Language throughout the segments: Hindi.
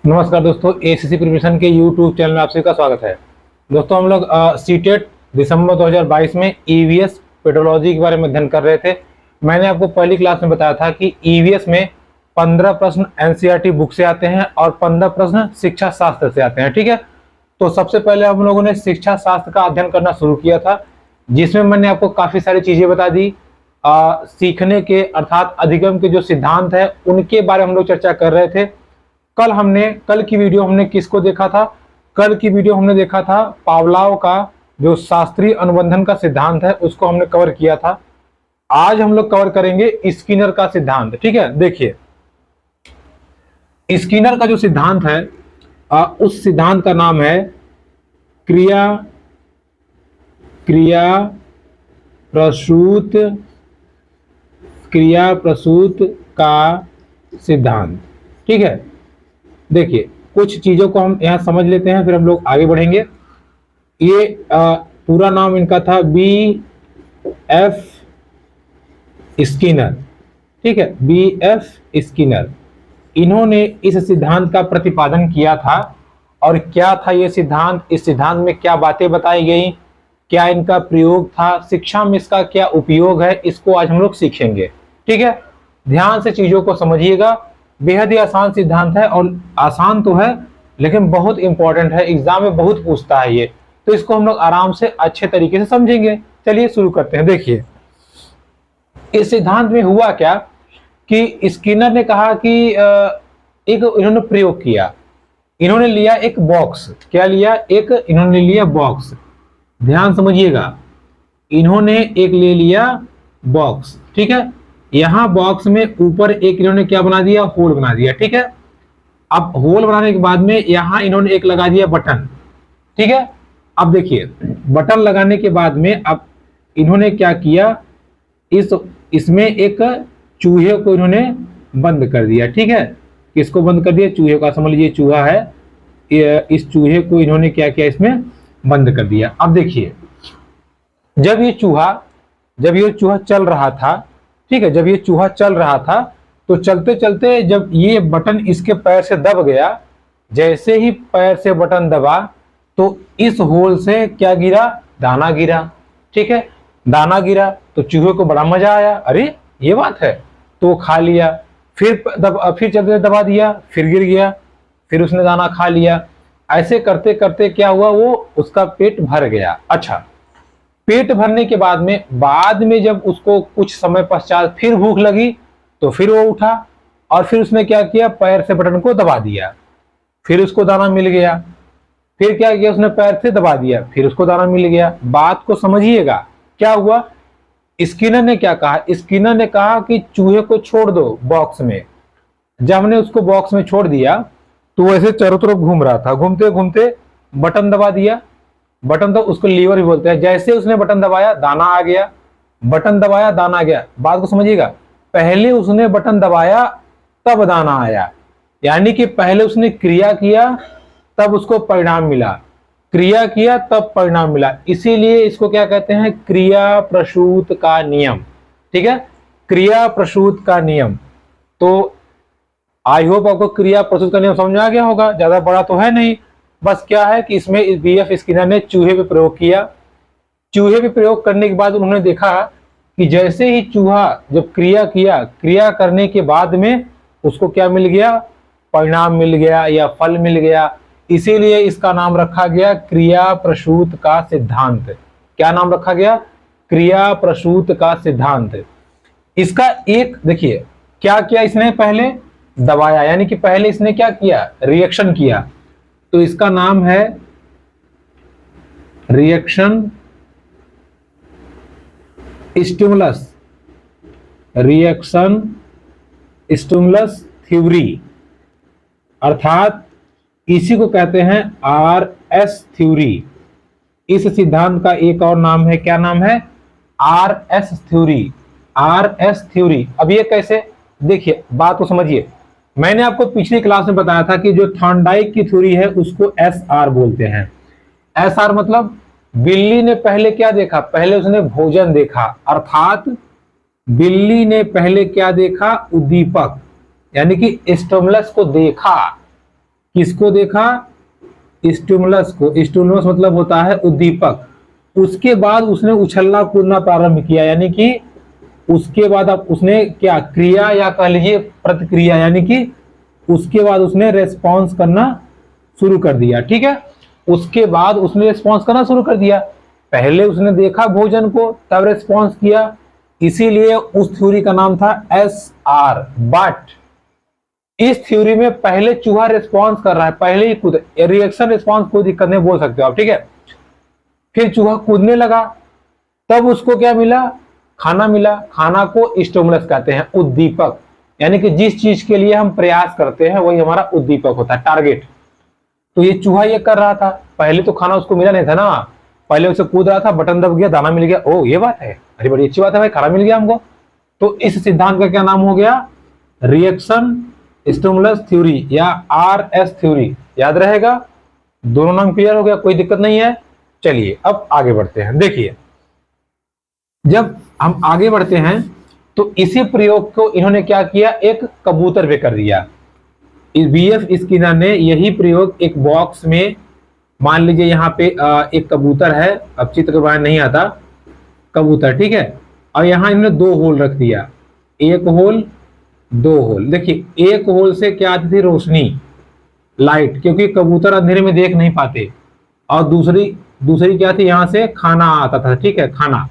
नमस्कार दोस्तों, एसीसी प्रिपरेशन के यूट्यूब चैनल में आप सभी का स्वागत है। दोस्तों हम लोग सीटेट दिसंबर 2022 में ईवीएस पेट्रोलॉजी के बारे में अध्ययन कर रहे थे। मैंने आपको पहली क्लास में बताया था कि ईवीएस में 15 प्रश्न एनसीईआरटी बुक से आते हैं और 15 प्रश्न शिक्षा शास्त्र से आते हैं। ठीक है, तो सबसे पहले हम लोगों ने शिक्षा शास्त्र का अध्ययन करना शुरू किया था, जिसमें मैंने आपको काफी सारी चीजें बता दी। सीखने के अर्थात अधिगम के जो सिद्धांत है उनके बारे में हम लोग चर्चा कर रहे थे। कल की वीडियो हमने किसको देखा था? कल की वीडियो हमने देखा था पावलोव का जो शास्त्रीय अनुबंधन का सिद्धांत है उसको हमने कवर किया था। आज हम लोग कवर करेंगे स्किनर का सिद्धांत। ठीक है, देखिए स्किनर का जो सिद्धांत है उस सिद्धांत का नाम है क्रिया प्रसूत का सिद्धांत। ठीक है, देखिए कुछ चीजों को हम यहां समझ लेते हैं, फिर हम लोग आगे बढ़ेंगे। ये पूरा नाम इनका था B.F. स्किनर। ठीक है, B.F. स्किनर। इन्होंने इस सिद्धांत का प्रतिपादन किया था। और क्या था ये सिद्धांत, इस सिद्धांत में क्या बातें बताई गई, क्या इनका प्रयोग था, शिक्षा में इसका क्या उपयोग है, इसको आज हम लोग सीखेंगे। ठीक है, ध्यान से चीजों को समझिएगा। बेहद ही आसान सिद्धांत है, और आसान तो है लेकिन बहुत इंपॉर्टेंट है, एग्जाम में बहुत पूछता है ये, तो इसको हम लोग आराम से अच्छे तरीके से समझेंगे। चलिए शुरू करते हैं। देखिए इस सिद्धांत में हुआ क्या कि स्किनर ने कहा कि एक इन्होंने प्रयोग किया। इन्होंने लिया एक बॉक्स। क्या लिया? इन्होंने लिया बॉक्स। ध्यान समझिएगा, इन्होंने एक ले लिया बॉक्स। ठीक है, यहां बॉक्स में ऊपर एक इन्होंने क्या बना दिया? होल बना दिया। ठीक है, अब होल बनाने के बाद में यहां इन्होंने एक लगा दिया बटन। ठीक है, अब देखिए बटन लगाने के बाद में अब इन्होंने क्या किया, इसमें एक चूहे को इन्होंने बंद कर दिया। ठीक है, किसको बंद कर दिया? चूहे का। समझ लीजिए चूहा है, इस चूहे को इन्होंने क्या किया? इसमें बंद कर दिया। अब देखिए जब ये चूहा चल रहा था, ठीक है, जब ये चूहा चल रहा था तो चलते चलते जब ये बटन इसके पैर से दब गया, जैसे ही पैर से बटन दबा तो इस होल से क्या गिरा? दाना गिरा। ठीक है, दाना गिरा तो चूहे को बड़ा मजा आया, अरे ये बात है, तो वो खा लिया। फिर चलते दबा दिया, फिर गिर गया, फिर उसने दाना खा लिया। ऐसे करते करते क्या हुआ? वो उसका पेट भर गया। अच्छा, पेट भरने के बाद में जब उसको कुछ समय पश्चात फिर भूख लगी तो फिर वो उठा और फिर उसने क्या किया? पैर से बटन को दबा दिया, फिर उसको दाना मिल गया। फिर क्या किया? उसने पैर से दबा दिया, फिर उसको दाना मिल गया। बात को समझिएगा, क्या हुआ? स्किनर ने क्या कहा? स्किनर ने कहा कि चूहे को छोड़ दो बॉक्स में। जब हमने उसको बॉक्स में छोड़ दिया तो वैसे चारों तरफ घूम रहा था, घूमते घूमते बटन दबा दिया। बटन तो उसको लीवर भी बोलते हैं। जैसे उसने बटन दबाया दाना आ गया, बटन दबाया दाना आ गया। बात को समझिएगा, पहले उसने बटन दबाया तब दाना आया, यानी कि पहले उसने क्रिया किया तब उसको परिणाम मिला, क्रिया किया तब परिणाम मिला। इसीलिए इसको क्या कहते हैं? क्रिया प्रसूत का नियम। ठीक है, क्रिया प्रसूत का नियम। तो आई होप आपको क्रिया प्रसूत का नियम समझ आ गया होगा, ज्यादा बड़ा तो है नहीं। बस क्या है कि इसमें B.F. स्किनर ने चूहे पे प्रयोग किया। चूहे पे प्रयोग करने के बाद उन्होंने देखा कि जैसे ही चूहा जब क्रिया किया, क्रिया करने के बाद में उसको क्या मिल गया? परिणाम मिल गया या फल मिल गया। इसीलिए इसका नाम रखा गया क्रिया प्रसूत का सिद्धांत। क्या नाम रखा गया? क्रिया प्रसूत का सिद्धांत। इसका एक देखिए क्या किया इसने? पहले दबाया, यानी कि पहले इसने क्या किया? रिएक्शन किया, तो इसका नाम है reaction stimulus, reaction stimulus theory, अर्थात इसी को कहते हैं RS थ्योरी। इस सिद्धांत का एक और नाम है, क्या नाम है? RS theory, RS theory. अब ये कैसे? देखिए बात को समझिए। मैंने आपको पिछली क्लास में बताया था कि जो थॉर्नडाइक की थ्योरी है उसको SR बोलते हैं। SR मतलब बिल्ली ने पहले क्या देखा? पहले उसने भोजन देखा, अर्थात बिल्ली ने पहले क्या देखा? उद्दीपक, यानी कि स्टिमुलस को देखा। किसको देखा? स्टिमुलस को। स्टिमुलस मतलब होता है उद्दीपक। उसके बाद उसने उछलना कूदना प्रारंभ किया, यानी कि उसके बाद अब उसने क्या क्रिया या कह लीजिए प्रतिक्रिया, यानी कि उसके बाद उसने रेस्पॉन्स करना शुरू कर दिया। ठीक है, उसके बाद उसने रेस्पॉन्स करना शुरू कर दिया। पहले उसने देखा भोजन को, तब रेस्पॉन्स किया, इसीलिए उस थ्योरी का नाम था SR। बट इस थ्योरी में पहले चूहा रेस्पॉन्स कर रहा है, पहले ही कूद, रिएक्शन रेस्पॉन्स कोई दिक्कत नहीं बोल सकते हो आप। ठीक है, फिर चूहा कूदने लगा, तब उसको क्या मिला? खाना मिला। खाना को स्टिमुलस कहते हैं, उद्दीपक, यानी कि जिस चीज के लिए हम प्रयास करते हैं वही हमारा उद्दीपक होता है, टारगेट। तो ये चूहा ये कर रहा था, पहले तो खाना उसको मिला नहीं था ना, पहले उसे कूद रहा था, बटन दब गया, दाना मिल गया। ओ ये बात है, अरे बड़ी अच्छी बात है भाई, खाना मिल गया हमको। तो इस सिद्धांत का क्या नाम हो गया? रिएक्शन स्टिमुलस थ्योरी या RS थ्योरी। याद रहेगा, दोनों नाम क्लियर हो गया, कोई दिक्कत नहीं है। चलिए अब आगे बढ़ते हैं। देखिए, जब हम आगे बढ़ते हैं तो इसी प्रयोग को इन्होंने क्या किया? एक कबूतर पे कर दिया। BF स्किनर ने यही प्रयोग एक बॉक्स में, मान लीजिए यहाँ पे एक कबूतर है, अब चित्र बाहर नहीं आता, कबूतर, ठीक है, और यहाँ इन्होंने 2 होल रख दिया, 1 होल 2 होल। देखिए, 1 होल से क्या आती थी? रोशनी, लाइट, क्योंकि कबूतर अंधेरे में देख नहीं पाते, और दूसरी क्या थी? यहाँ से खाना आता था। ठीक है, खाना।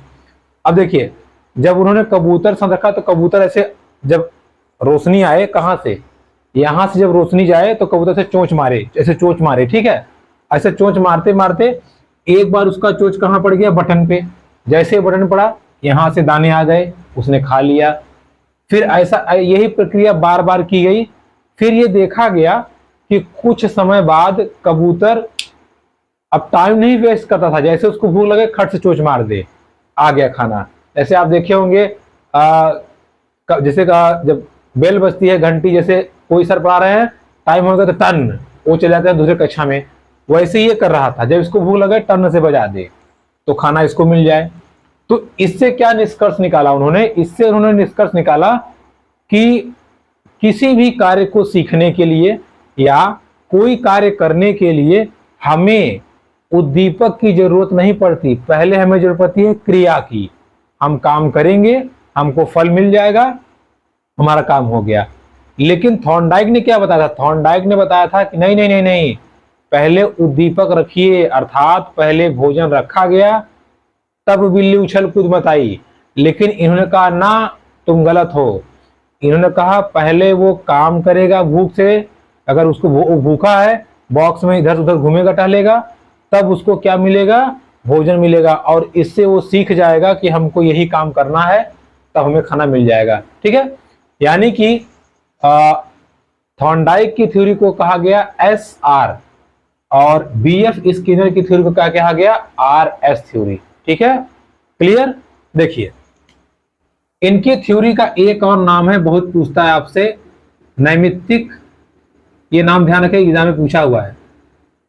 अब देखिए, जब उन्होंने कबूतर सन रखा तो कबूतर ऐसे, जब रोशनी आए कहां से? यहां से जब रोशनी जाए तो कबूतर से चोंच मारे, ऐसे चोंच मारे। ठीक है, ऐसे चोंच मारते मारते एक बार उसका चोंच कहां पड़ गया? बटन पे। जैसे बटन पड़ा, यहां से दाने आ गए, उसने खा लिया। फिर ऐसा यही प्रक्रिया बार बार की गई। फिर ये देखा गया कि कुछ समय बाद कबूतर अब टाइम नहीं वेस्ट करता था, जैसे उसको भूख लगे खट से चोंच मार दे, आ गया खाना। ऐसे आप देखे होंगे, जैसे जब बेल बजती है, घंटी, जैसे कोई सर पढ़ा रहे हैं, टाइम हो गया तो टन, वो चले जाते हैं दूसरे कक्षा में। वैसे ही ये कर रहा था, जब इसको भूख लगे टन से बजा दे तो खाना इसको मिल जाए। तो इससे क्या निष्कर्ष निकाला उन्होंने? इससे उन्होंने निष्कर्ष निकाला कि किसी भी कार्य को सीखने के लिए या कोई कार्य करने के लिए हमें उद्दीपक की जरूरत नहीं पड़ती, पहले हमें जरूरत पड़ती है क्रिया की। हम काम करेंगे, हमको फल मिल जाएगा, हमारा काम हो गया। लेकिन थॉर्नडाइक ने क्या बताया था? थॉर्नडाइक ने बताया था कि नहीं नहीं नहीं नहीं, पहले उद्दीपक रखिए, अर्थात पहले भोजन रखा गया, तब बिल्ली उछल कूद मत आई। लेकिन इन्होंने कहा ना, तुम गलत हो। इन्होंने कहा पहले वो काम करेगा भूख से, अगर उसको भूखा है, बॉक्स में इधर उधर घूमेगा टहलेगा, तब उसको क्या मिलेगा? भोजन मिलेगा, और इससे वो सीख जाएगा कि हमको यही काम करना है, तब हमें खाना मिल जाएगा। ठीक है, यानी कि थॉर्नडाइक की थ्योरी को कहा गया SR, और BF स्किनर की थ्योरी को क्या कहा गया? RS theory. ठीक है, क्लियर? देखिए, इनकी थ्योरी का एक और नाम है, बहुत पूछता है आपसे, नैमित्तिक। ये नाम ध्यान रखें, एग्जाम में पूछा हुआ है,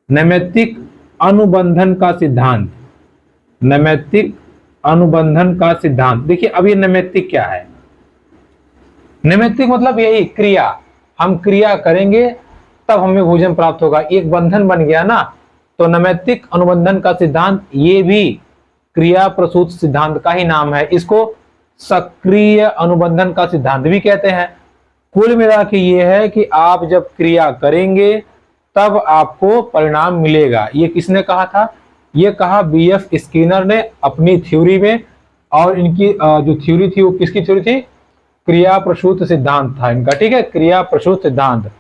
नैमित्तिक अनुबंधन का सिद्धांत। नैमित्तिक अनुबंधन का सिद्धांत। देखिए, अब ये नैमित्तिक क्या है? नैमित्तिक मतलब यही क्रिया, हम क्रिया करेंगे तब हमें भोजन प्राप्त होगा, एक बंधन बन गया ना। तो नैमित्तिक अनुबंधन का सिद्धांत ये भी क्रिया प्रसूत सिद्धांत का ही नाम है। इसको सक्रिय अनुबंधन का सिद्धांत भी कहते हैं। कुल मिला के ये है कि आप जब क्रिया करेंगे तब आपको परिणाम मिलेगा। ये किसने कहा था? ये कहा BF स्किनर ने अपनी थ्योरी में, और इनकी जो थ्योरी थी वो किसकी थ्योरी थी? क्रिया प्रसूत सिद्धांत था इनका। ठीक है, क्रिया प्रसूत सिद्धांत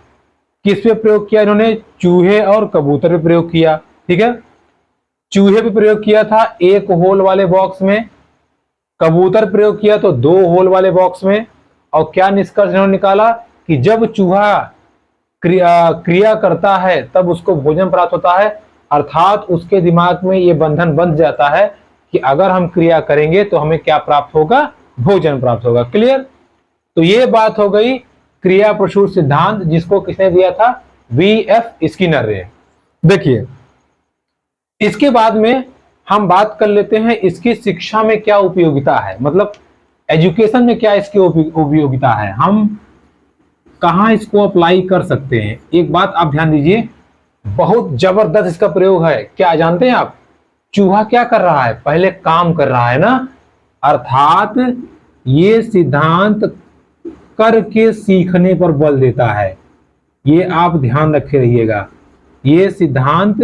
किस पे प्रयोग किया इन्होंने? चूहे और कबूतर पे प्रयोग किया। ठीक है, चूहे पे प्रयोग किया था 1 होल वाले बॉक्स में, कबूतर प्रयोग किया तो 2 होल वाले बॉक्स में। और क्या निष्कर्ष इन्होंने निकाला कि जब चूहा क्रिया करता है तब उसको भोजन प्राप्त होता है, अर्थात उसके दिमाग में ये बंधन बंध जाता है कि अगर हम क्रिया करेंगे तो हमें क्या प्राप्त होगा? भोजन प्राप्त होगा। क्लियर? तो ये बात हो गई क्रिया प्रसूत सिद्धांत, जिसको किसने दिया था? BF स्किनर ने। देखिए, इसके बाद में हम बात कर लेते हैं इसकी शिक्षा में क्या उपयोगिता है, मतलब एजुकेशन में क्या इसकी उपयोगिता है। हम कहाँ इसको अप्लाई कर सकते हैं, एक बात आप ध्यान दीजिए, बहुत जबरदस्त इसका प्रयोग है। क्या जानते हैं आप? चूहा क्या कर रहा है? पहले काम कर रहा है ना, अर्थात ये सिद्धांत करके सीखने पर बल देता है। ये आप ध्यान रखे रहिएगा, ये सिद्धांत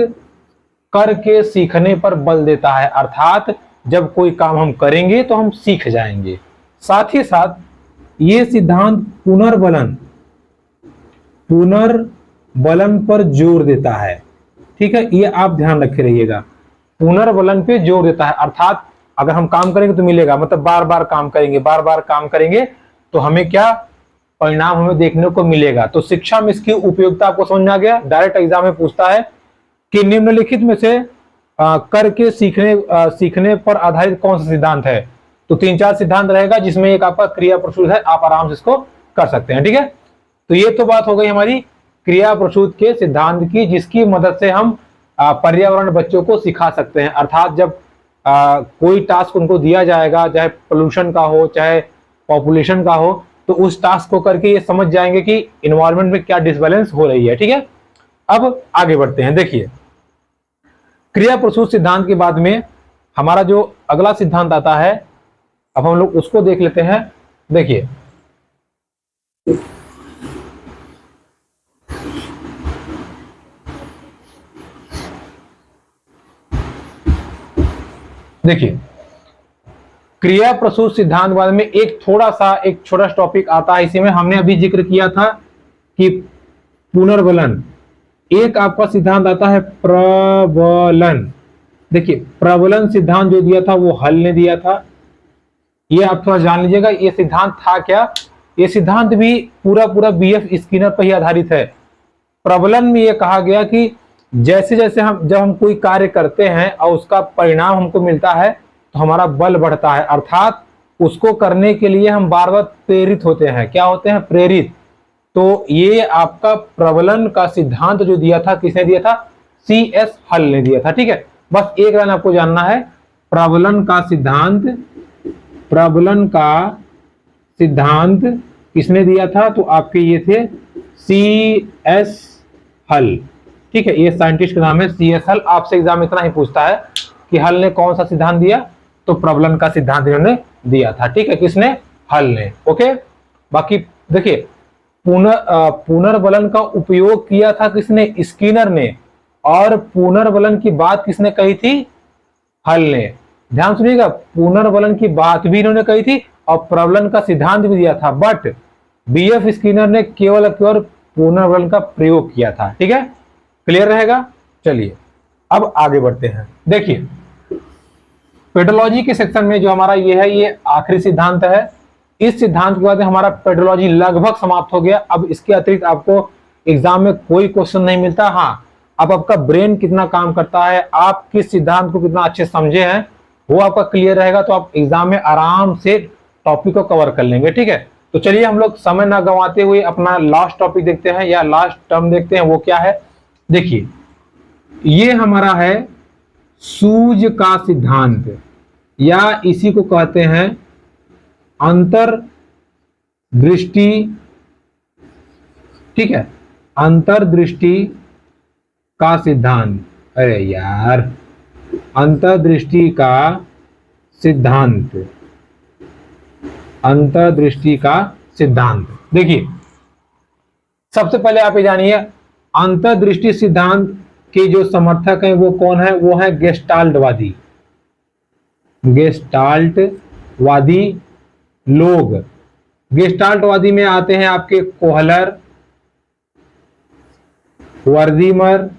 करके सीखने पर बल देता है, अर्थात जब कोई काम हम करेंगे तो हम सीख जाएंगे। साथ ही साथ ये सिद्धांत पुनर्बलन पर जोर देता है। ठीक है, ये आप ध्यान रखे रहिएगा, पुनर्बलन पे जोर देता है, अर्थात अगर हम काम करेंगे तो मिलेगा, मतलब बार बार काम करेंगे, बार बार काम करेंगे तो हमें क्या परिणाम हमें देखने को मिलेगा। तो शिक्षा में इसकी उपयोगिता आपको समझ में आ गया। डायरेक्ट एग्जाम में पूछता है कि निम्नलिखित में से करके सीखने पर आधारित कौन सा सिद्धांत है। तो 3-4 सिद्धांत रहेगा, जिसमें एक आपका क्रिया प्रसूत है, आप आराम से इसको कर सकते हैं। ठीक है, तो ये तो बात हो गई हमारी क्रिया प्रसूत के सिद्धांत की, जिसकी मदद से हम पर्यावरण बच्चों को सिखा सकते हैं। अर्थात जब कोई टास्क उनको दिया जाएगा, चाहे पोल्यूशन का हो चाहे पॉपुलेशन का हो, तो उस टास्क को करके ये समझ जाएंगे कि इन्वायरमेंट में क्या डिसबैलेंस हो रही है। ठीक है, अब आगे बढ़ते हैं। देखिए, क्रिया प्रसूत सिद्धांत के बाद में हमारा जो अगला सिद्धांत आता है, अब हम लोग उसको देख लेते हैं। देखिए, क्रिया प्रसूत सिद्धांत बाद में एक छोटा टॉपिक आता है। इसी में हमने अभी जिक्र किया था कि पुनर्बलन, एक आपका सिद्धांत आता है प्रबलन। देखिए, प्रबलन सिद्धांत जो दिया था वो हल ने दिया था, ये आप थोड़ा जान लीजिएगा। ये सिद्धांत था क्या? ये सिद्धांत भी पूरा बीएफ स्किनर पर ही आधारित है। प्रबलन में ये कहा गया कि जैसे जैसे जब हम कोई कार्य करते हैं और उसका परिणाम हमको मिलता है तो हमारा बल बढ़ता है, अर्थात उसको करने के लिए हम बार बार प्रेरित होते हैं। क्या होते हैं? प्रेरित। तो ये आपका प्रबलन का सिद्धांत जो दिया था, किसने दिया था? CS हल ने दिया था। ठीक है, बस एक लाइन आपको जानना है, प्रबलन का सिद्धांत किसने दिया था? तो आपके ये थे CS हल। ठीक है, ये साइंटिस्ट का नाम है CS हल। आपसे एग्जाम इतना ही पूछता है कि हल ने कौन सा सिद्धांत दिया, तो प्रबलन का सिद्धांत इन्होंने दिया था। ठीक है, किसने? हल ने। ओके, बाकी देखिए, पुनर्बलन का उपयोग किया था किसने? स्किनर ने। और पुनर्बलन की बात किसने कही थी? हल ने। ध्यान सुनिएगा, पुनर्बलन की बात भी इन्होंने कही थी और प्रबलन का सिद्धांत भी दिया था, बट BF स्किनर ने केवल पुनर्बलन का प्रयोग किया था। ठीक है, क्लियर रहेगा। चलिए अब आगे बढ़ते हैं। देखिए, पेडोलॉजी के सेक्शन में जो हमारा ये है, ये आखिरी सिद्धांत है। इस सिद्धांत के बाद हमारा पेडोलॉजी लगभग समाप्त हो गया। अब इसके अतिरिक्त आपको एग्जाम में कोई क्वेश्चन नहीं मिलता। हाँ, अब आपका ब्रेन कितना काम करता है, आप किस सिद्धांत को कितना अच्छे समझे हैं, वो आपका क्लियर रहेगा, तो आप एग्जाम में आराम से टॉपिक को कवर कर लेंगे। ठीक है, तो चलिए हम लोग समय ना गंवाते हुए अपना लास्ट टॉपिक देखते हैं, या लास्ट टर्म देखते हैं। वो क्या है? देखिए, ये हमारा है सूज का सिद्धांत, या इसी को कहते हैं अंतर्दृष्टि। ठीक है, अंतर्दृष्टि का सिद्धांत। अरे यार, अंतर्दृष्टि का सिद्धांत, अंतर्दृष्टि का सिद्धांत। देखिए, सबसे पहले आप ये जानिए, अंतर्दृष्टि सिद्धांत के जो समर्थक हैं वो कौन है? वो है गेस्टाल्टवादी। गेस्टाल्टवादी लोग, गेस्टाल्टवादी में आते हैं आपके कोहलर, कोहलर,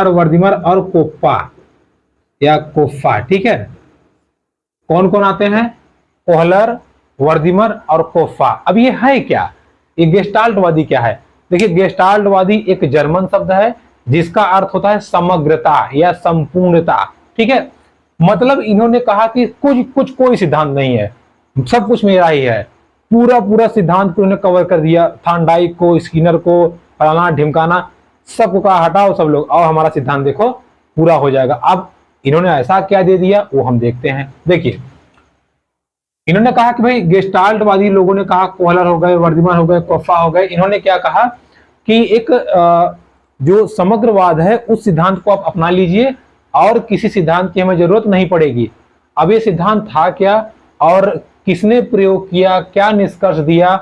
वर्दीमर और कोप्पा या कोफ्फा। ठीक है, कौन कौन आते हैं? कोहलर, वर्दीमर और कोफ्फा। अब ये है क्या? ये गेस्टाल्टवादी क्या है? देखिए, गेस्टाल्टवादी एक जर्मन शब्द है जिसका अर्थ होता है समग्रता या संपूर्णता। ठीक है, मतलब इन्होंने कहा कि कोई सिद्धांत नहीं है, सब कुछ मेरा ही है। पूरा सिद्धांत को इन्होंने कवर कर दिया। थार्नडाइक को, स्किनर को, फलाना ढिमकाना, सबको कहा हटाओ सब लोग, और हमारा सिद्धांत देखो पूरा हो जाएगा। अब इन्होंने ऐसा क्या दे दिया वो हम देखते हैं। देखिए, इन्होंने कहा कि भाई गेस्टाल्टवादी लोगों ने कहा, कोहलर हो गए, वर्धमान हो गए, कोफ्फा हो गए, इन्होंने क्या कहा कि एक जो समग्रवाद है उस सिद्धांत को आप अपना लीजिए और किसी सिद्धांत की हमें जरूरत नहीं पड़ेगी। अब ये सिद्धांत था क्या और किसने प्रयोग किया, क्या निष्कर्ष दिया,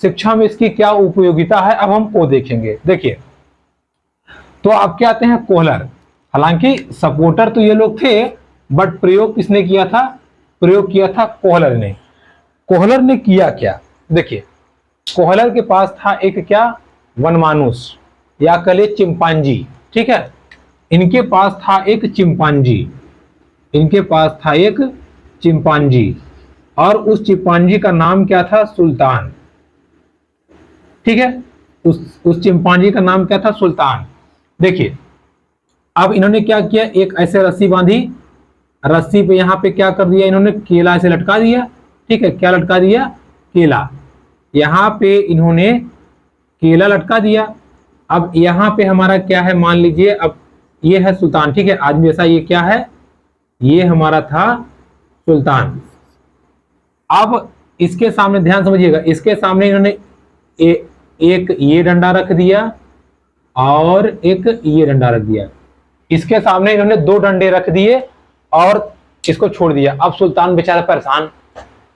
शिक्षा में इसकी क्या उपयोगिता है, अब हम वो देखेंगे। देखिए, तो आपके आते हैं कोहलर। हालांकि सपोर्टर तो ये लोग थे, बट प्रयोग किसने किया था? प्रयोग किया था कोहलर ने। कोहलर ने किया क्या? देखिए, कोहलर के पास था एक क्या, वनमानुष या कले चिंपांजी, ठीक है। इनके पास था एक चिंपांजी, इनके पास था एक चिंपांजी, और उस चिंपांजी का नाम क्या था? सुल्तान, ठीक है। उस चिंपांजी का नाम क्या था? सुल्तान। देखिए, अब इन्होंने क्या किया, एक ऐसे रस्सी बांधी, रस्सी पे यहां पे क्या कर दिया इन्होंने, केला ऐसे लटका दिया, ठीक है। क्या लटका दिया? केला। यहां पे इन्होंने केला लटका दिया। अब यहां पे हमारा क्या है, मान लीजिए अब ये है सुल्तान, ठीक है। आदमी जैसा ये क्या है, ये हमारा था सुल्तान। अब इसके सामने ध्यान समझिएगा, इसके सामने इन्होंने एक ये डंडा रख दिया और एक ये डंडा रख दिया। इसके सामने इन्होंने दो डंडे रख दिए और इसको छोड़ दिया। अब सुल्तान बेचारा परेशान,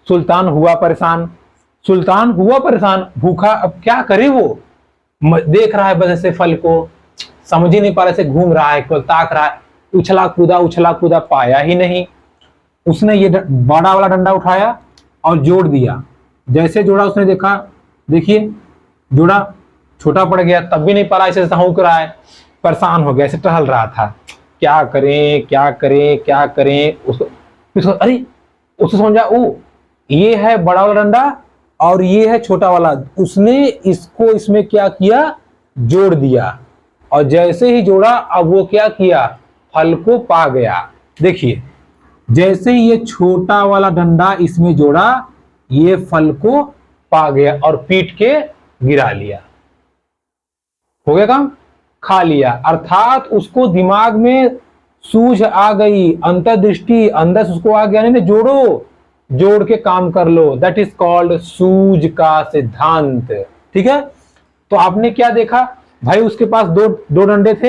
सुल्तान हुआ परेशान, सुल्तान हुआ परेशान, भूखा। अब क्या करे वो, देख रहा है बस ऐसे फल को, समझ ही नहीं पा रहा, ऐसे घूम रहा है, केवल ताक रहा है, उछला कूदा, पाया ही नहीं। उसने ये बड़ा वाला डंडा उठाया और जोड़ दिया। जैसे जोड़ा उसने देखा, देखिए जोड़ा छोटा पड़ गया, तब भी नहीं पा रहा, ऐसे हौंक रहा है, परेशान हो गया, ऐसे टहल रहा था, क्या करें क्या करें क्या करें। उसको अरे उसको समझा, ओ ये है बड़ा वाला डंडा और ये है छोटा वाला। उसने इसको इसमें क्या किया, जोड़ दिया, और जैसे ही जोड़ा अब वो क्या किया, फल को पा गया। देखिए, जैसे ही ये छोटा वाला डंडा इसमें जोड़ा, ये फल को पा गया और पीट के गिरा लिया, हो गया काम, खा लिया। अर्थात उसको दिमाग में सूझ आ गई, अंतर्दृष्टि अंदर से उसको आ गया, नहीं जोड़ो, जोड़ के काम कर लो, दैट इज कॉल्ड सूझ का सिद्धांत, ठीक है। तो आपने क्या देखा भाई, उसके पास दो डंडे थे,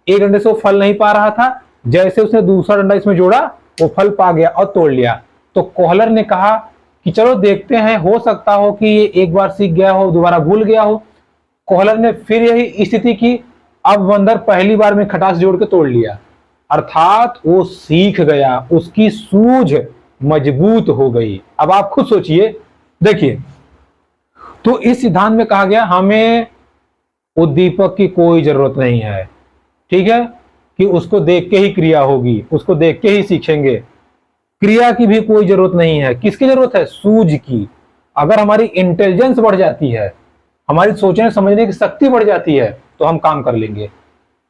एक डंडे से वो फल नहीं पा रहा था, जैसे उसने दूसरा डंडा इसमें जोड़ा वो फल पा गया और तोड़ लिया। तो कोहलर ने कहा कि चलो देखते हैं, हो सकता हो कि ये एक बार सीख गया हो, दोबारा भूल गया हो। कोहलर ने फिर यही स्थिति की, अब बंदर पहली बार में खटास जोड़ के तोड़ लिया, अर्थात वो सीख गया, उसकी सूझ मजबूत हो गई। अब आप खुद सोचिए, देखिए, तो इस सिद्धांत में कहा गया हमें उद्दीपक की कोई जरूरत नहीं है, ठीक है, कि उसको देख के ही क्रिया होगी, उसको देख के ही सीखेंगे, क्रिया की भी कोई जरूरत नहीं है। किसकी जरूरत है? सूझ की। अगर हमारी इंटेलिजेंस बढ़ जाती है, हमारी सोचने समझने की शक्ति बढ़ जाती है, तो हम काम कर लेंगे।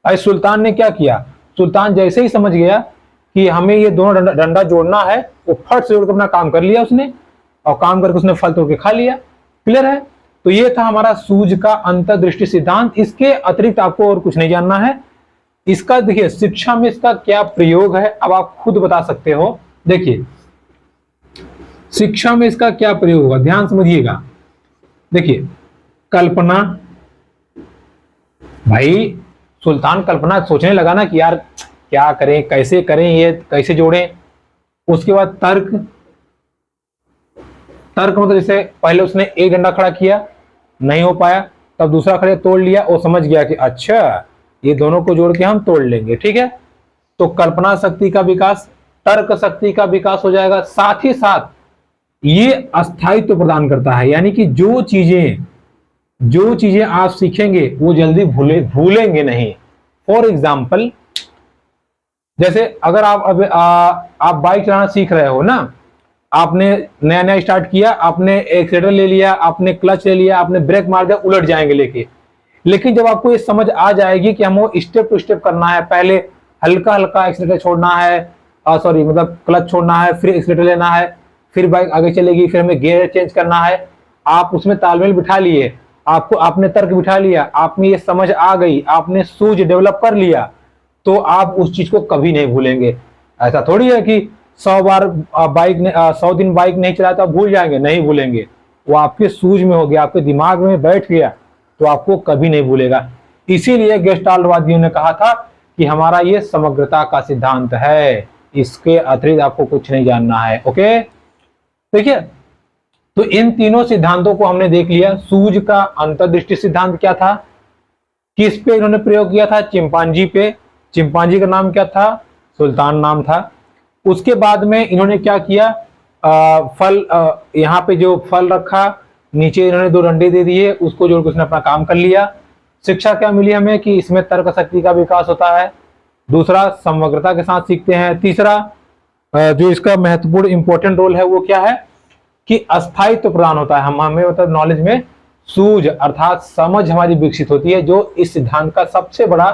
आज सुल्तान ने क्या किया, सुल्तान जैसे ही समझ गया कि हमें ये दोनों डंडा जोड़ना है, वो फट से जोड़कर अपना काम कर लिया उसने, और काम करके उसने फल तोड़ के खा लिया। क्लियर है? तो ये था हमारा सूझ का अंतर्दृष्टि सिद्धांत। इसके अतिरिक्त आपको और कुछ नहीं जानना है। इसका देखिए शिक्षा में इसका क्या प्रयोग है, अब आप खुद बता सकते हो। देखिए शिक्षा में इसका क्या प्रयोग होगा, ध्यान समझिएगा। देखिए कल्पना, भाई सुल्तान कल्पना सोचने लगा ना कि यार क्या करें, कैसे करें, ये कैसे जोड़ें। उसके बाद तर्क, तर्क मतलब जैसे पहले उसने एक डंडा खड़ा किया, नहीं हो पाया, तब दूसरा खड़े तोड़ लिया, वो समझ गया कि अच्छा ये दोनों को जोड़ के हम तोड़ लेंगे, ठीक है। तो कल्पना शक्ति का विकास, तर्क शक्ति का विकास हो जाएगा। साथ ही साथ ये अस्थायित्व प्रदान करता है, यानी कि जो चीजें आप सीखेंगे वो जल्दी भूलेंगे नहीं। फॉर एग्जाम्पल, जैसे अगर आप बाइक चलाना सीख रहे हो ना, आपने नया नया स्टार्ट किया, आपने एक्सीलरेटर ले लिया, आपने क्लच ले लिया, आपने ब्रेक मार दिया, उलट जाएंगे लेके। लेकिन जब आपको ये समझ आ जाएगी कि हमको स्टेप टू स्टेप करना है, पहले हल्का हल्का एक्सीलरेटर छोड़ना है, मतलब क्लच छोड़ना है, फिर एक्सीलरेटर लेना है, फिर बाइक आगे चलेगी, फिर हमें गियर चेंज करना है। आप उसमें तालमेल बिठा लिए, आपने तर्क बिठा लिया, आप में ये समझ आ गई, आपने सूझ डेवलप कर लिया, तो आप उस चीज को कभी नहीं भूलेंगे। ऐसा थोड़ी है कि 100 दिन बाइक नहीं चलाया तो आप भूल जाएंगे? नहीं भूलेंगे। वो आपके सूझ में हो गया, आपके दिमाग में बैठ गया तो आपको कभी नहीं भूलेगा। इसीलिए गेस्टाल्टवादियों ने कहा था कि हमारा ये समग्रता का सिद्धांत है, इसके अतिरिक्त आपको कुछ नहीं जानना है। ओके, देखिए, तो इन तीनों सिद्धांतों को हमने देख लिया। सूझ का अंतर्दृष्टि सिद्धांत क्या था, किस पे इन्होंने प्रयोग किया था? चिंपांजी पे। चिंपांजी का नाम क्या था? सुल्तान नाम था। उसके बाद में इन्होंने क्या किया, फल, यहाँ पे जो फल रखा, नीचे इन्होंने 2 डंडे दे दिए, उसको जोड़ के उसने अपना काम कर लिया। शिक्षा क्या मिली हमें कि इसमें तर्क शक्ति का विकास होता है। दूसरा, समग्रता के साथ सीखते हैं। तीसरा, जो इसका महत्वपूर्ण इंपॉर्टेंट रोल है वो क्या है कि अस्थायित्व प्रदान होता है। हमें मतलब नॉलेज में सूझ अर्थात समझ हमारी विकसित होती है, जो इस सिद्धांत का सबसे बड़ा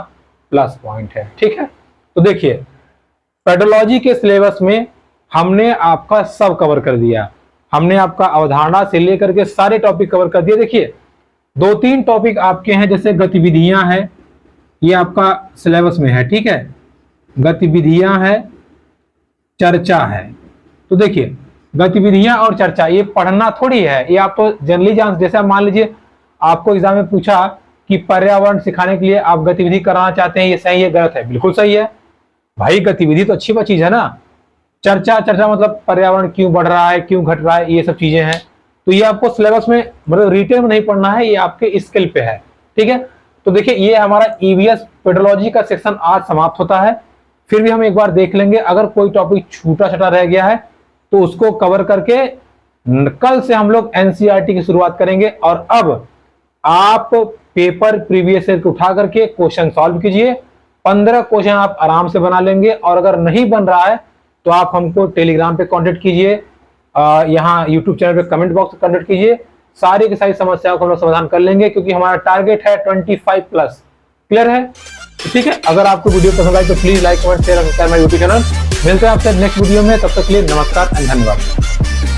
प्लस पॉइंट है। ठीक है, तो देखिए, पेडोलॉजी के सिलेबस में हमने आपका सब कवर कर दिया। हमने आपका अवधारणा से लेकर के सारे टॉपिक कवर कर दिए। देखिए, 2-3 टॉपिक आपके हैं, जैसे गतिविधियां हैं, ये आपका सिलेबस में है। ठीक है, गतिविधियां है, चर्चा है। तो देखिए, गतिविधियां और चर्चा ये पढ़ना थोड़ी है, ये आप तो जनरली जान। जैसे आप मान लीजिए आपको एग्जाम में पूछा कि पर्यावरण सिखाने के लिए आप गतिविधि कराना चाहते हैं, ये सही है गलत है? बिल्कुल सही है भाई, गतिविधि तो अच्छी चीज है ना। चर्चा मतलब पर्यावरण क्यों बढ़ रहा है, क्यों घट रहा है, ये सब चीजें हैं। तो ये आपको सिलेबस में मतलब रिटेल में नहीं पढ़ना है, ये आपके स्किल पे है। ठीक है, तो देखिए, ये हमारा ईवीएस पेडोलॉजी का सेक्शन आज समाप्त होता है। फिर भी हम एक बार देख लेंगे, अगर कोई टॉपिक छूटा छटा रह गया है तो उसको कवर करके कल से हम लोग एनसीईआरटी की शुरुआत करेंगे। और अब आप पेपर प्रीवियस ईयर को उठा करके क्वेश्चन सॉल्व कीजिए। 15 क्वेश्चन आप आराम से बना लेंगे। और अगर नहीं बन रहा है तो आप हमको टेलीग्राम पे कांटेक्ट कीजिए, यहाँ यूट्यूब चैनल पे कमेंट बॉक्स में कांटेक्ट कीजिए। सारी की सारी समस्याओं को हम लोग समाधान कर लेंगे, क्योंकि हमारा टारगेट है 25+। क्लियर है? ठीक है, अगर आपको वीडियो पसंद आए तो प्लीज लाइक, कमेंट, शेयर और सब्सक्राइब माय यूट्यूब चैनल। मिलते हैं आपसे नेक्स्ट वीडियो में, तब तक के लिए नमस्कार एंड धन्यवाद।